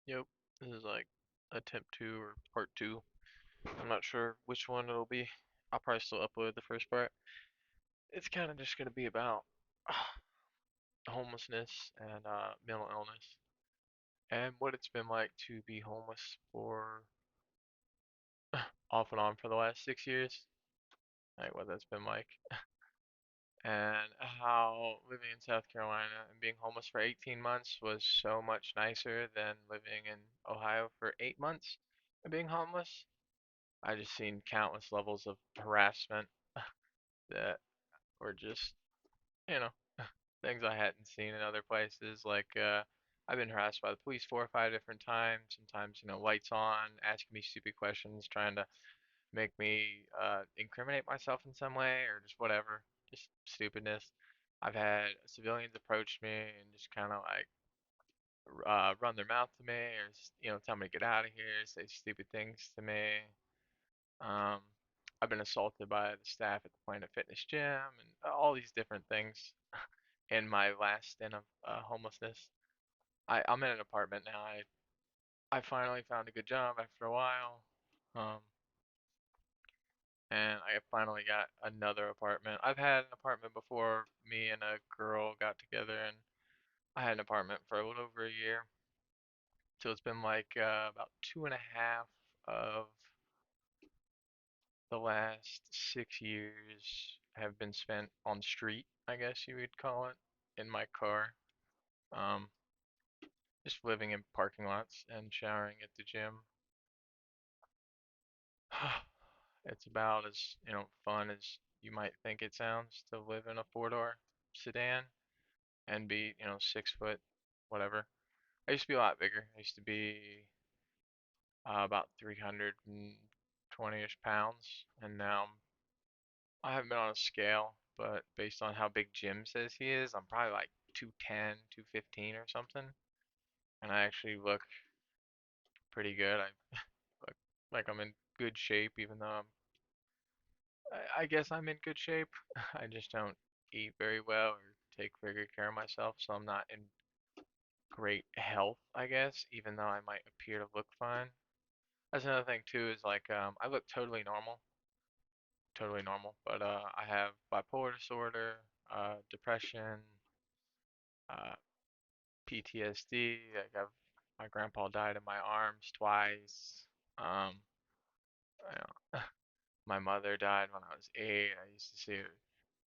Yep, this is like attempt two or part two. I'm not sure which one it'll be. I'll probably still upload the first part. It's kind of just gonna be about homelessness and mental illness and what it's been like to be homeless for off and on for the last 6 years. Like what that's been like, and how living in South Carolina and being homeless for 18 months was so much nicer than living in Ohio for 8 months and being homeless. I just seen countless levels of harassment that were just, you know, things I hadn't seen in other places. I've been harassed by the police 4 or 5 different times. Sometimes, lights on, asking me stupid questions, trying to make me incriminate myself in some way or just whatever, just stupidness. I've had civilians approach me and just kind of like run their mouth to me or tell me to get out of here, say stupid things to me. Um, I've been assaulted by the staff at the Planet Fitness gym and all these different things in my last stint of homelessness. I'm in an apartment now. I finally found a good job after a while. Um, and I finally got another apartment. I've had an apartment before me and a girl got together, and I had an apartment for a little over a year. So it's been like about 2.5 of the last 6 years have been spent on the street, I guess you would call it, in my car. Um, just living in parking lots and showering at the gym. It's about as, fun as you might think it sounds to live in a four-door sedan and be, 6 foot, whatever. I used to be a lot bigger. I used to be about 320-ish pounds, and now I haven't been on a scale, but based on how big Jim says he is, I'm probably like 210, 215 or something. And I actually look pretty good. I look like I'm in good shape, even though I guess I'm in good shape. I just don't eat very well or take very good care of myself, so I'm not in great health, I guess, even though I might appear to look fine. That's another thing too, is like I look totally normal, but I have bipolar disorder, depression, uh, PTSD. Like my grandpa died in my arms twice. Um, you know, my mother died when I was 8. I used to see her,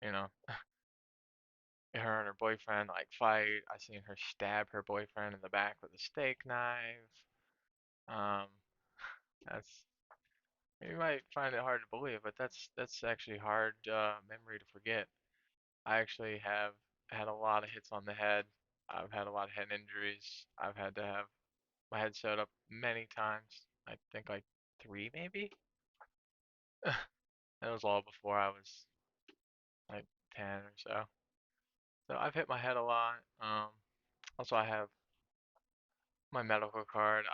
you know, her and her boyfriend like fight. I seen her stab her boyfriend in the back with a steak knife. Um, that's you might find it hard to believe, but that's actually hard memory to forget. I actually have had a lot of hits on the head. I've had a lot of head injuries. I've had to have my head sewed up many times. I think like three maybe. That was all before I was like 10 or so. So I've hit my head a lot. Also I have my medical card.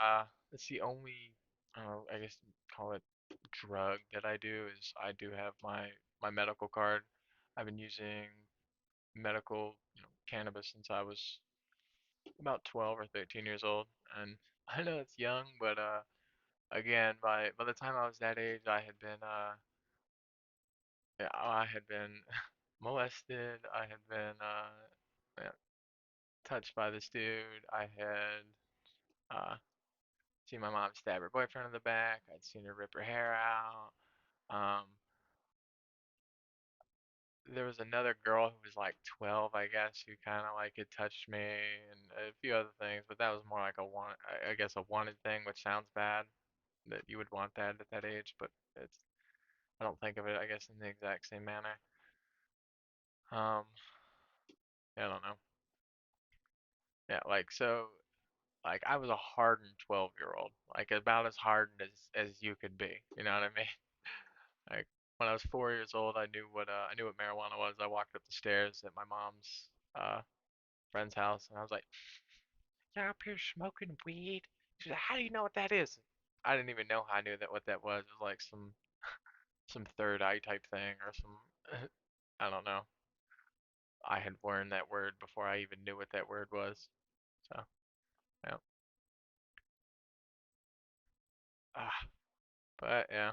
It's the only, I guess call it drug that I do is I do have my medical card. I've been using medical, cannabis since I was about 12 or 13 years old, and I know it's young, but again, by the time I was that age, I had been yeah, I had been molested. I had been yeah, touched by this dude. I had uh seen my mom stab her boyfriend in the back. I'd seen her rip her hair out. Um, there was another girl who was like 12, I guess, who kind of like had touched me and a few other things, but that was more like a want, I guess a wanted thing, which sounds bad that you would want that at that age, but it's I don't think of it, I guess, in the exact same manner. Um, yeah, I don't know. Yeah, like I was a hardened 12-year-old, like about as hardened as you could be. You know what I mean? Like when I was 4 years old, I knew what marijuana was. I walked up the stairs at my mom's uh friend's house, and I was like, "You're up here smoking weed?" She's like, "How do you know what that is?" I didn't even know how I knew that what that was. It was like some third eye type thing or some I don't know. I had learned that word before I even knew what that word was. So yeah. But yeah,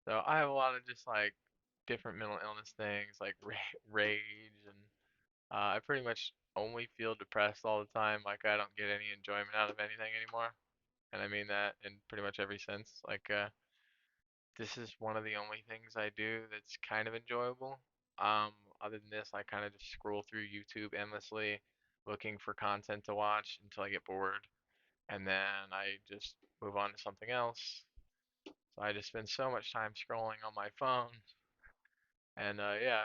so I have a lot of just like different mental illness things, like rage, and I pretty much only feel depressed all the time. Like I don't get any enjoyment out of anything anymore, and I mean that in pretty much every sense. Like this is one of the only things I do that's kind of enjoyable. Um, Other than this, I kind of just scroll through YouTube endlessly, looking for content to watch until I get bored, and then I just move on to something else. So I just spend so much time scrolling on my phone, and yeah,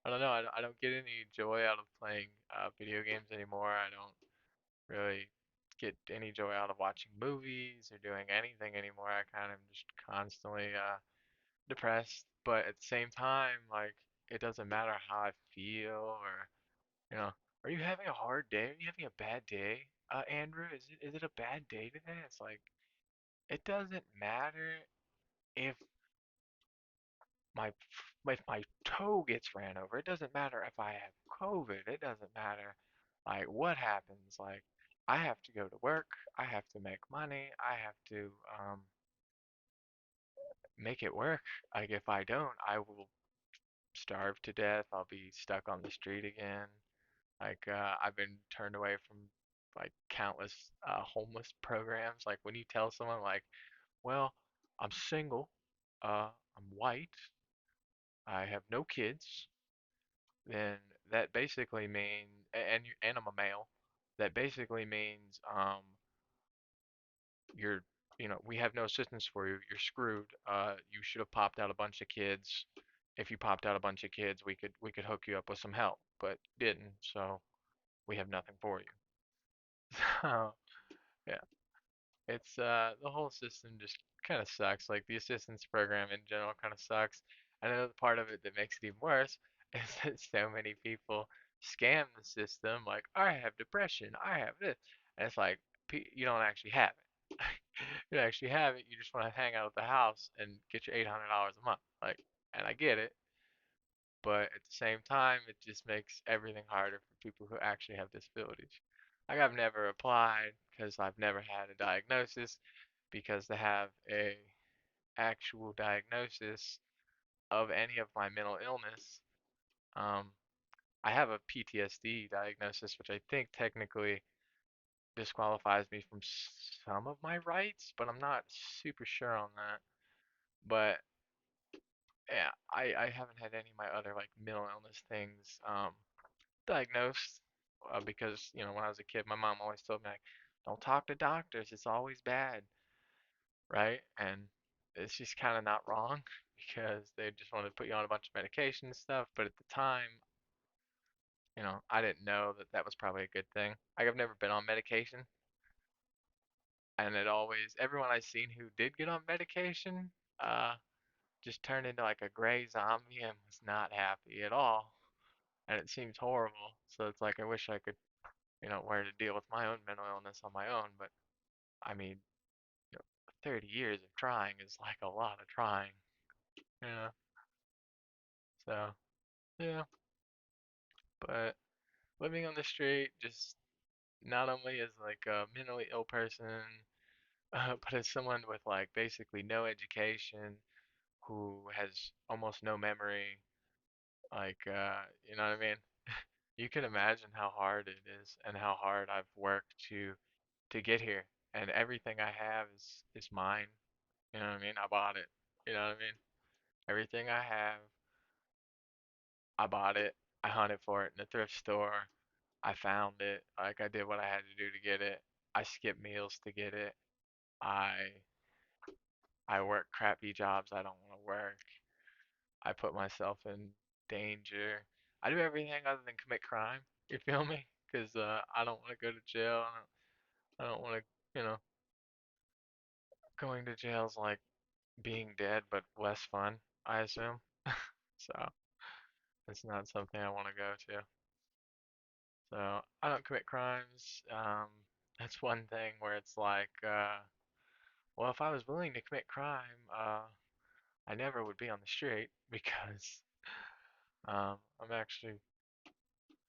I don't know. I don't get any joy out of playing video games anymore. I don't really get any joy out of watching movies or doing anything anymore. I kind of just constantly depressed, but at the same time, like it doesn't matter how I feel or you know, are you having a hard day? Are you having a bad day? Andrew, is it a bad day today? It's like it doesn't matter if my if my toe gets ran over. It doesn't matter if I have COVID. It doesn't matter like what happens. Like I have to go to work. I have to make money. I have to make it work. Like if I don't, I will starve to death. I'll be stuck on the street again. Like I've been turned away from like countless homeless programs. Like when you tell someone like, well, I'm single, I'm white, I have no kids, then that basically means, and I'm a male, that basically means you're, we have no assistance for you. You're screwed. You should have popped out a bunch of kids. If you popped out a bunch of kids, we could hook you up with some help, but didn't, so we have nothing for you. So yeah, it's the whole system just kind of sucks. Like the assistance program in general kind of sucks. I know the part of it that makes it even worse is that so many people scam the system. Like I have depression, I have this, and it's like you don't actually have it. You don't actually have it. You just want to hang out at the house and get your $800 a month. Like, and I get it, but at the same time, it just makes everything harder for people who actually have disabilities. Like I've never applied because I've never had a diagnosis because to have a actual diagnosis of any of my mental illness, um, I have a PTSD diagnosis, which I think technically disqualifies me from some of my rights, but I'm not super sure on that. But yeah, I haven't had any of my other like mental illness things diagnosed because when I was a kid, my mom always told me like, don't talk to doctors, it's always bad, right? And it's just kind of not wrong because they just want to put you on a bunch of medication and stuff. But at the time, I didn't know that that was probably a good thing. Like I've never been on medication, and it always everyone I've seen who did get on medication, uh, just turned into like a gray zombie and was not happy at all. And it seems horrible. So it's like I wish I could where to deal with my own mental illness on my own. But I mean, you know, 30 years of trying is like a lot of trying, you know. So yeah, but living on the street just not only as like a mentally ill person, but as someone with like basically no education, who has almost no memory, like you know what I mean? You can imagine how hard it is and how hard I've worked to get here. And everything I have is mine. You know what I mean? I bought it. You know what I mean? Everything I have, I bought it. I hunted for it in the thrift store. I found it. Like I did what I had to do to get it. I skipped meals to get it. I I work crappy jobs I don't want to work. I put myself in danger. I do everything other than commit crime. You feel me? Because I don't want to go to jail. I don't want to, going to jail is like being dead, but less fun, I assume. So it's not something I want to go to. So I don't commit crimes. That's one thing where it's like, well, if I was willing to commit crime, I never would be on the street because I'm actually,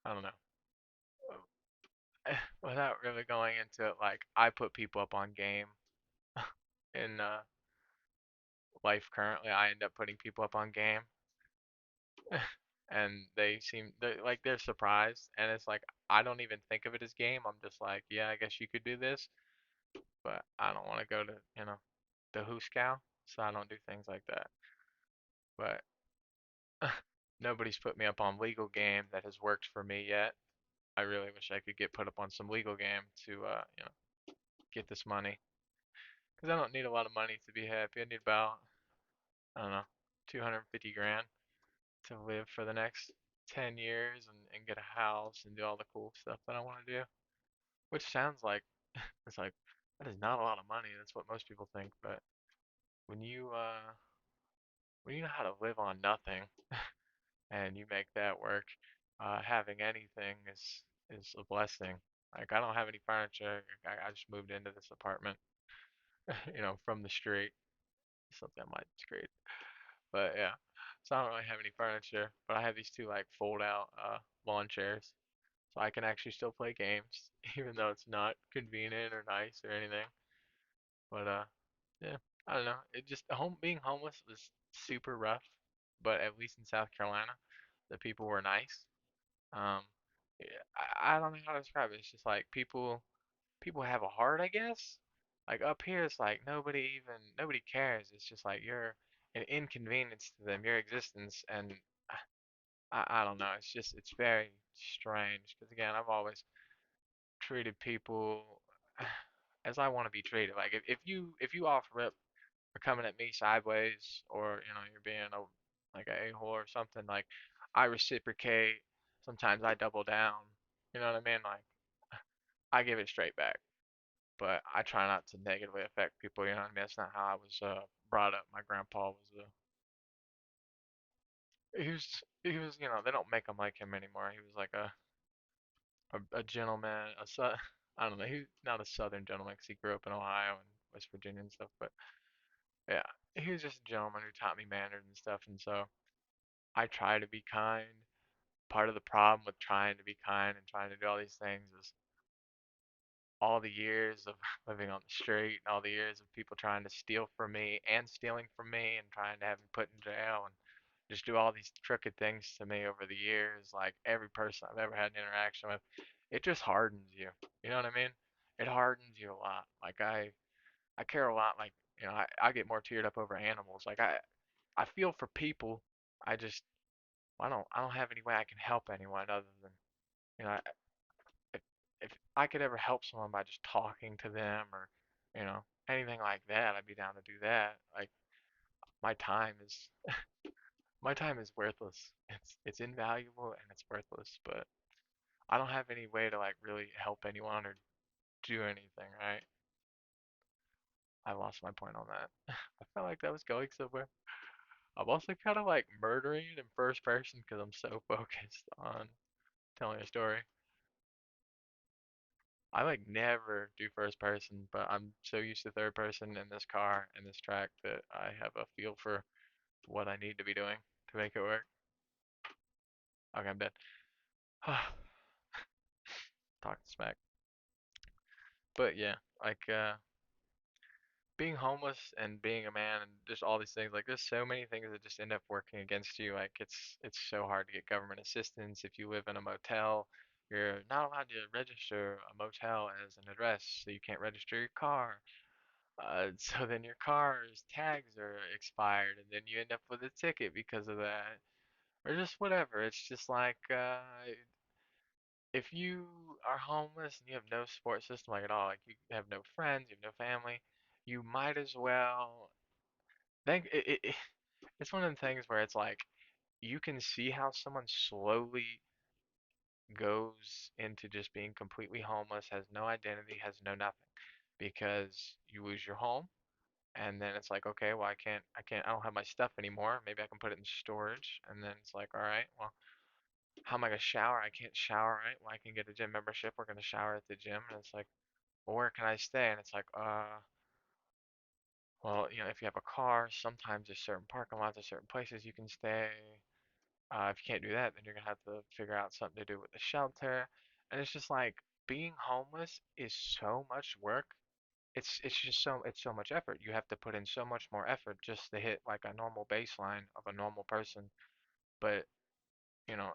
I don't know, without really going into it, like I put people up on game in life currently, I end up putting people up on game, and they're surprised, and it's like I don't even think of it as game. I'm just like, yeah, I guess you could do this, but I don't want to go to, the Hooskow, so I don't do things like that. But nobody's put me up on legal game that has worked for me yet. I really wish I could get put up on some legal game to, get this money. Because I don't need a lot of money to be happy. I need about, I don't know, 250 grand to live for the next 10 years and get a house and do all the cool stuff that I want to do. Which sounds like, it's like, that is not a lot of money. That's what most people think. But when you, uh, when you know how to live on nothing and you make that work, having anything is a blessing. Like I don't have any furniture. I just moved into this apartment, from the street. Something I might scrape. But yeah, so I don't really have any furniture, but I have these two like fold out lawn chairs, so I can actually still play games, even though it's not convenient or nice or anything. But yeah, I don't know. It just being homeless was super rough, but at least in South Carolina, the people were nice. Um, yeah, I don't know how to describe it. It's just like people have a heart, I guess. Like up here, it's like nobody cares. It's just like you're an inconvenience to them, your existence, and I don't know. It's very strange because again, I've always treated people as I want to be treated. Like if you offer up for coming at me sideways, or you're being like a a-hole or something, like I reciprocate. Sometimes I double down. You know what I mean? Like I give it straight back. But I try not to negatively affect people. You know what I mean? That's not how I was brought up. My grandpa was he was they don't make them like him anymore. He was like a gentleman, I don't know. He's not a Southern gentleman because he grew up in Ohio and West Virginia and stuff. But yeah, he was just a gentleman who taught me manners and stuff. And so I try to be kind. Part of the problem with trying to be kind and trying to do all these things is all the years of living on the street and all the years of people trying to steal from me and stealing from me and trying to have me put in jail and just do all these crooked things to me over the years, like every person I've ever had an interaction with, it just hardens you. You know what I mean? It hardens you a lot. Like I care a lot. Like I get more teared up over animals. Like I feel for people. I just I don't have any way I can help anyone other than you know if if I could ever help someone by just talking to them or you know anything like that, I'd be down to do that. Like my time is my time is worthless. It's invaluable and it's worthless, but I don't have any way to like really help anyone or do anything, right? I lost my point on that. I felt like that was going somewhere. I'm also kind of like murdering it in first person because I'm so focused on telling a story. I like never do first person, but I'm so used to third person in this car and this track that I have a feel for what I need to be doing to make it work. Okay, I'm dead. Talking smack. But yeah, like being homeless and being a man and just all these things, like there's so many things that just end up working against you. Like it's so hard to get government assistance if you live in a motel. You're not allowed to register a motel as an address, so you can't register your car. So then your car's tags are expired, and then you end up with a ticket because of that, or just whatever. It's just like if you are homeless and you have no support system like at all, like you have no friends, you have no family, you might as well think it's one of the things where it's like you can see how someone slowly goes into just being completely homeless, has no identity, has no nothing, because you lose your home. And then it's like, okay, well, I don't have my stuff anymore. Maybe I can put it in storage. And then it's like, all right, well, how am I gonna shower? I can't shower, right? Well, I can get a gym membership. We're gonna shower at the gym. And it's like, well, where can I stay? And it's like, well, if you have a car, sometimes there's certain parking lots, there's certain places you can stay. If you can't do that, then you're gonna have to figure out something to do with the shelter. And it's just like being homeless is so much work. it's so much effort. You have to put in so much more effort just to hit like a normal baseline of a normal person. But,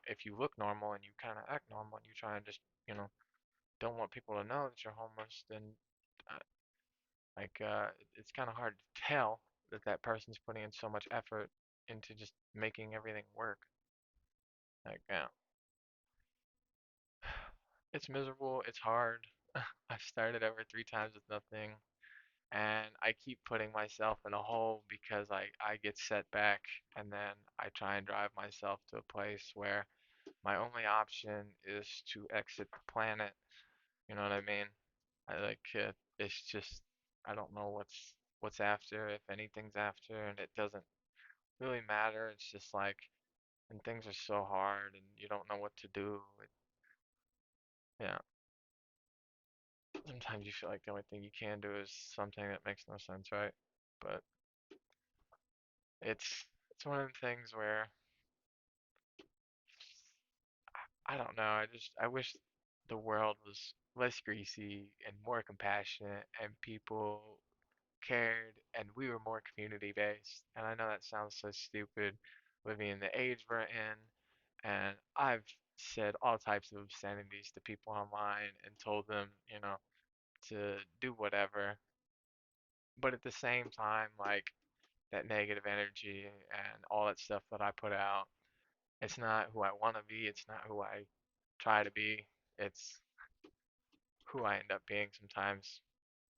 if you look normal and you kind of act normal and you try and just, you know, don't want people to know that you're homeless, then uh, it's kind of hard to tell that that person's putting in so much effort into just making everything work. Like, yeah, it's miserable. It's hard. I've started over 3 times with nothing, and I keep putting myself in a hole because I get set back, and then I try and drive myself to a place where my only option is to exit the planet. You know what I mean? It's just I don't know what's after, if anything's after, and it doesn't really matter. It's just like when things are so hard and you don't know what to do. Yeah, sometimes you feel like the only thing you can do is something that makes no sense, right? But it's one of the things where I don't know. I wish the world was less greasy and more compassionate and people cared and we were more community based. And I know that sounds so stupid living in the age we're in. And I've said all types of obscenities to people online and told them, to do whatever. But at the same time, like that negative energy and all that stuff that I put out, it's not who I want to be. It's not who I try to be. It's who I end up being sometimes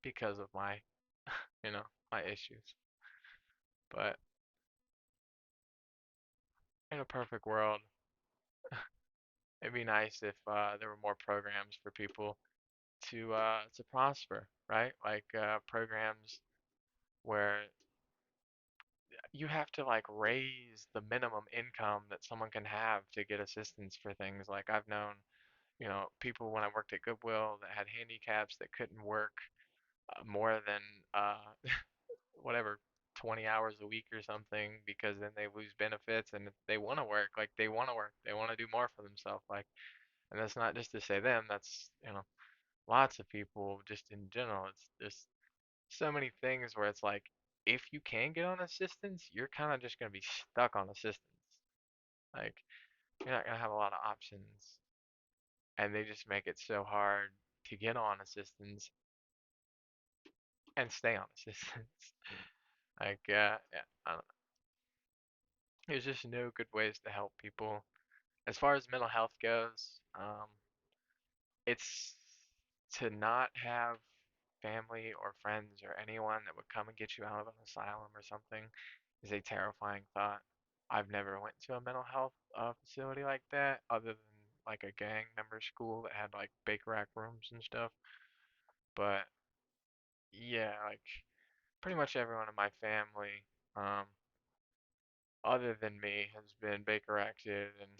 because of you know, my issues. But in a perfect world, it'd be nice if there were more programs for people to prosper, right? Like programs where you have to like raise the minimum income that someone can have to get assistance for things. Like I've known, people when I worked at Goodwill that had handicaps that couldn't work more than whatever 20 hours a week or something because then they lose benefits and if they want to work, like they want to work, they want to do more for themselves, like, and that's not just to say them, that's lots of people just in general. It's just so many things where it's like if you can get on assistance, you're kind of just going to be stuck on assistance. Like you're not going to have a lot of options, and they just make it so hard to get on assistance and stay on assistance. Like yeah, I don't know. There's just no good ways to help people. As far as mental health goes, it's to not have family or friends or anyone that would come and get you out of an asylum or something is a terrifying thought. I've never went to a mental health facility like that other than like a gang member school that had like Baker Act rooms and stuff. But yeah, like pretty much everyone in my family, um, other than me, has been Baker acted and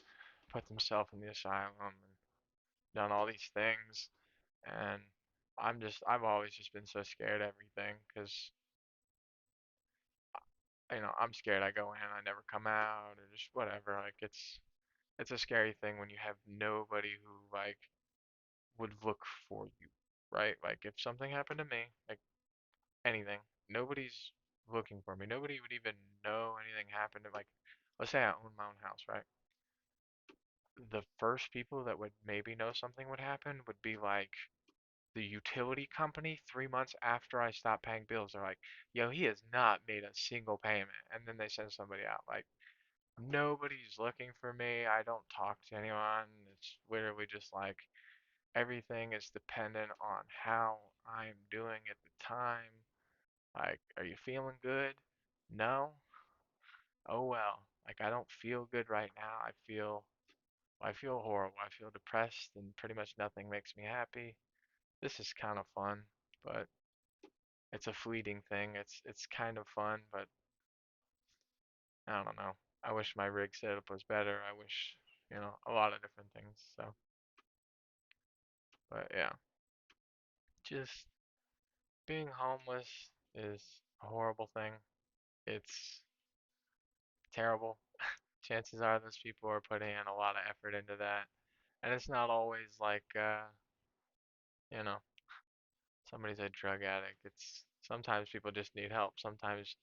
put themselves in the asylum and done all these things. And I've always just been so scared of everything because, I'm scared I go in, I never come out, or just whatever. Like it's a scary thing when you have nobody who like would look for you, right? Like if something happened to me, like anything, nobody's looking for me. Nobody would even know anything happened. Like, let's say I own my own house, right? The first people that would maybe know something would happen would be like the utility company 3 months after I stopped paying bills. They're like, yo, he has not made a single payment. And then they send somebody out. Like, nobody's looking for me. I don't talk to anyone. It's literally just like everything is dependent on how I'm doing at the time. Like, are you feeling good? No? Oh well. Like, I don't feel good right now. I feel horrible. I feel depressed and pretty much nothing makes me happy. This is kind of fun, but it's a fleeting thing. It's kind of fun, but I don't know. I wish my rig setup was better. I wish, a lot of different things. So, but yeah, just being homeless is a horrible thing. It's terrible. Chances are those people are putting in a lot of effort into that. And it's not always like, you know, somebody's a drug addict. It's sometimes people just need help. Sometimes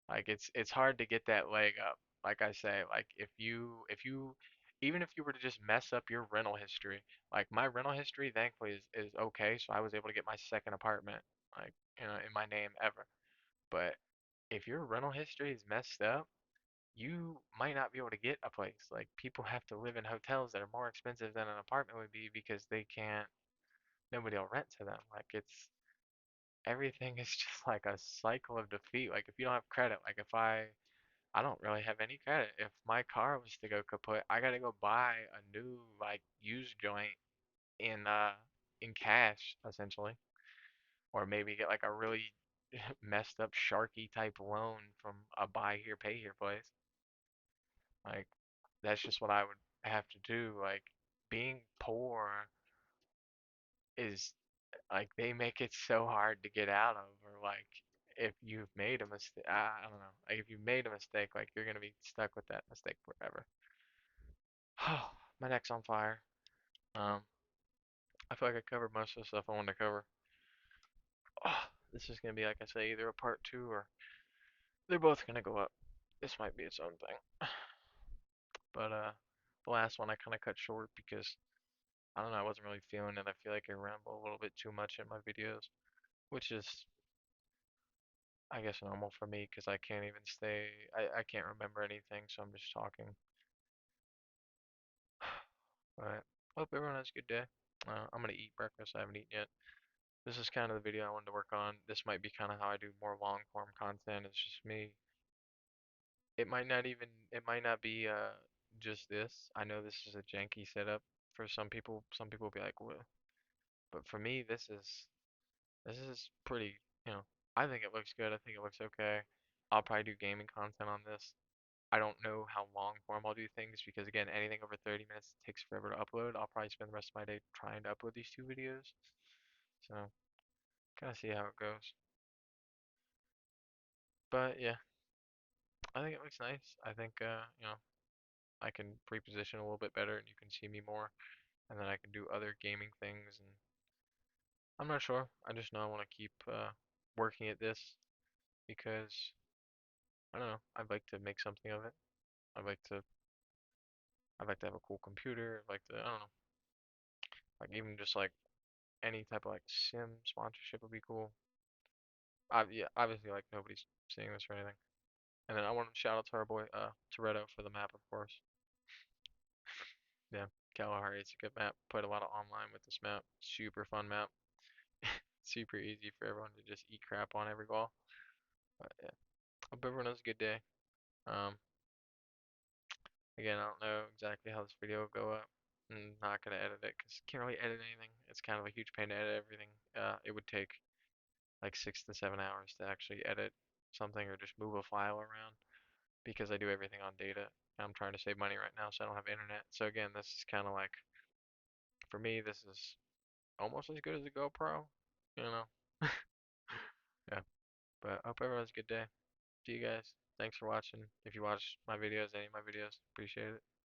like it's hard to get that leg up. Like I say, like if you even if you were to just mess up your rental history, like my rental history thankfully is okay, so I was able to get my second apartment like in my name ever. But if your rental history is messed up, you might not be able to get a place. Like people have to live in hotels that are more expensive than an apartment would be because they can't nobody will rent to them. Like it's everything is just like a cycle of defeat. Like if you don't have credit, like if I don't really have any credit. If my car was to go kaput, I gotta go buy a new like used joint in cash essentially, or maybe get like a really messed up Sharky type loan from a buy here pay here place. Like that's just what I would have to do. Like being poor is like they make it so hard to get out of, or like if you've made a mistake, I don't know. Like if you made a mistake, like you're gonna be stuck with that mistake forever. My neck's on fire. Um, I feel like I covered most of the stuff I wanted to cover. This is gonna be like I say, either a part two or they're both gonna go up. This might be its own thing. But the last one I kind of cut short because I don't know, I wasn't really feeling it. I feel like I ramble a little bit too much in my videos, which is I guess normal for me because I can't even stay. I can't remember anything, so I'm just talking. But hope everyone has a good day. I'm gonna eat breakfast. I haven't eaten yet. This is kind of the video I wanted to work on. This might be kind of how I do more long form content. It's just me. It might not be just this. I know this is a janky setup for some people. Some people will be like, "What?" But for me, this is pretty, you know, I think it looks good. I think it looks okay. I'll probably do gaming content on this. I don't know how long form I'll do things because again, anything over 30 minutes takes forever to upload. I'll probably spend the rest of my day trying to upload these two videos. So, kind of see how it goes. But yeah, I think it looks nice. I think I can pre-position a little bit better and you can see me more and then I can do other gaming things and I'm not sure. I just know I want to keep working at this because I don't know, I'd like to make something of it. I'd like to I'd like to have a cool computer. I'd like to I don't know, like even just like any type of like sim sponsorship would be cool. Yeah, obviously like nobody's seeing this or anything. And then I want to shout out to our boy Toretto for the map, of course. Yeah, Kalahari, it's a good map. Played a lot of online with this map. Super fun map. Super easy for everyone to just eat crap on every ball. But yeah, hope everyone has a good day. Um, again, I don't know exactly how this video will go up. I'm not gonna edit it because can't really edit anything. It's kind of a huge pain to edit everything. It would take like 6 to 7 hours to actually edit something or just move a file around because I do everything on data. I'm trying to save money right now, so I don't have internet. So again, this is kind of like for me, this is almost as good as a GoPro, you know. Yeah, but I hope everyone has a good day. See you guys. Thanks for watching. If you watch my videos, any of my videos, appreciate it.